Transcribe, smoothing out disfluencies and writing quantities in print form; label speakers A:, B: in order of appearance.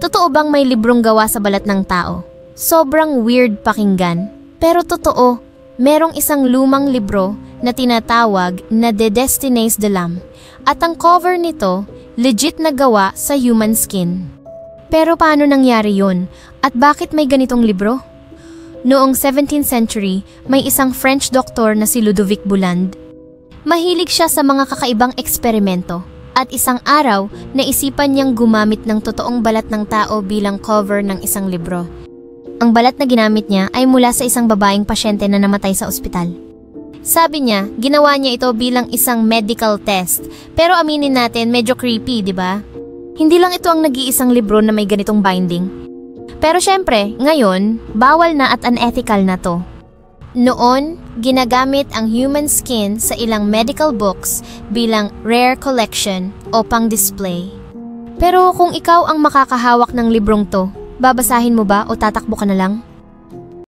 A: Totoo bang may librong gawa sa balat ng tao? Sobrang weird pakinggan, pero totoo. Merong isang lumang libro na tinatawag na The Destiny's the Lamb at ang cover nito legit na gawa sa human skin. Pero paano nangyari yun? At bakit may ganitong libro? Noong 17th century, may isang French doktor na si Ludovic Bouland. Mahilig siya sa mga kakaibang eksperimento at isang araw naisipan niyang gumamit ng totoong balat ng tao bilang cover ng isang libro. Ang balat na ginamit niya ay mula sa isang babaeng pasyente na namatay sa ospital. Sabi niya, ginawa niya ito bilang isang medical test. Pero aminin natin, medyo creepy, di ba? Hindi lang ito ang nag-iisang libro na may ganitong binding. Pero syempre, ngayon, bawal na at unethical na to. Noon, ginagamit ang human skin sa ilang medical books bilang rare collection o pang-display. Pero kung ikaw ang makakahawak ng librong to, babasahin mo ba o tatakbo ka na lang?